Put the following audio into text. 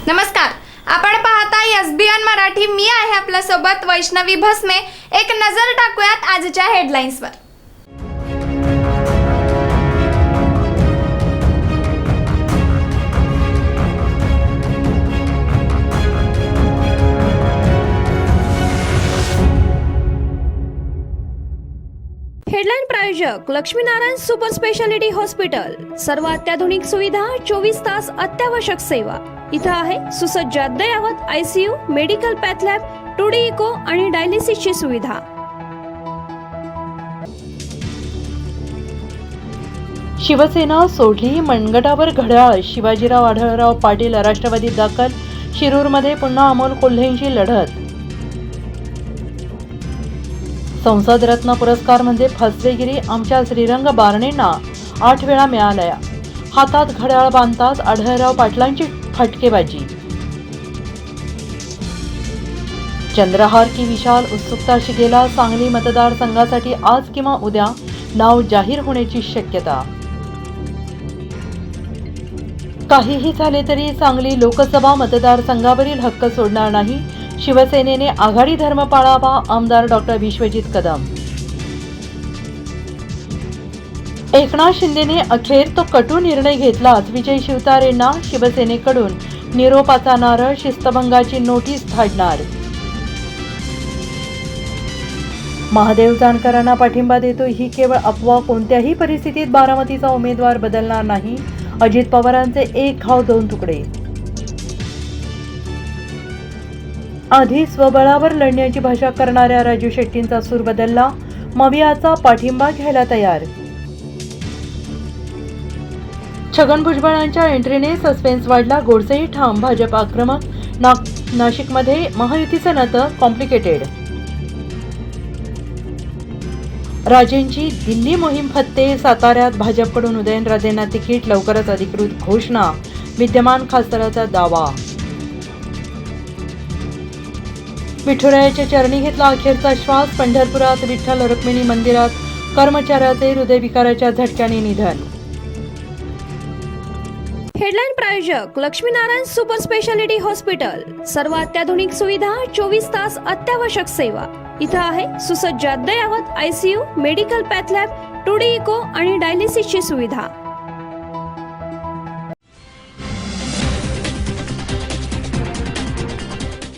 नमस्कार, आपण पाहता SBN मराठी. मी आहे आपल्या सोबत वैष्णवी भस्मे. एक नजर टाकूयात आजच्या हेडलाईन्सवर. हेडलाईन प्रायोजक लक्ष्मीनारायण सुपर स्पेशालिटी हॉस्पिटल. सर्व अत्याधुनिक सुविधा, 24 तास अत्यावश्यक सेवा. इथं आहे सुसज्ज अद्ययावत ICU, medical path lab, 2D echo आणि डायलिसिसची सुविधा. शिवसेना सोडली, मनगटावर घड्याळ. शिवाजीराव आढळराव पाटील राष्ट्रवादीत दाखल. शिरूरमध्ये पुन्हा अमोल कोल्हेंची लढत. संसद रत्न पुरस्कार म्हणजे फसवेगिरी. आमच्या श्रीरंग बारणेंना 8 वेळा मिळाल्या. हातात घड्याळ बांधताच आढळराव पाटलांची फटकेबाजी. चंद्रहार की विशाल उत्सुकता शिगेला. सांगली मतदारसंघासाठी आज किंवा उद्या नाव जाहीर होण्याची शक्यता. काहीही झाले तरी सांगली लोकसभा मतदारसंघावरील हक्क सोडणार नाही. शिवसेनेने आघाडी धर्म पाळावा. आमदार डॉक्टर विश्वजित कदम. एकनाथ शिंदेने अखेर तो कटू निर्णय घेतलाच. विजय शिवतारेंना शिवसेनेकडून निरोपाचा नारळ. शिस्तभंगाची नोटीस धाडणार. महादेव जानकरांना पाठिंबा देतो ही केवळ अफवा. कोणत्याही परिस्थितीत बारामतीचा उमेदवार बदलणार नाही. अजित पवारांचे एक घाव दोन तुकडे. आधी स्वबळावर लढण्याची भाषा करणाऱ्या राजू शेट्टींचा सूर बदलला. मवियाचा पाठिंबा घ्यायला तयार. छगन भुजबळांच्या एंट्रीने सस्पेन्स वाढला. गोडसेही ठाम, भाजप आक्रमक. नाशिकमध्ये महायुतीचं नातं कॉम्प्लिकेटेड. राजेंची दिल्ली मोहीम फत्ते. साताऱ्यात भाजपकडून उदयनराजेंना तिकीट. लवकरच अधिकृत घोषणा. विद्यमान खासदाराचा दावा. विठुरायाच्या चरणी घेतला अखेरचा श्वास. पंढरपुरात विठ्ठल रुक्मिणी मंदिरात कर्मचाऱ्याचे हृदयविकाराच्या झटक्याने निधन. हेडलाईन प्रायोजक लक्ष्मीनारायण सुपर स्पेशालिटी हॉस्पिटल. सर्व अत्याधुनिक सुविधा, 24 तास अत्यावश्यक सेवा. इथं आहे सुसज्ज अद्ययावत ICU, medical path lab, 2D echo आणि डायलिसिसची सुविधा.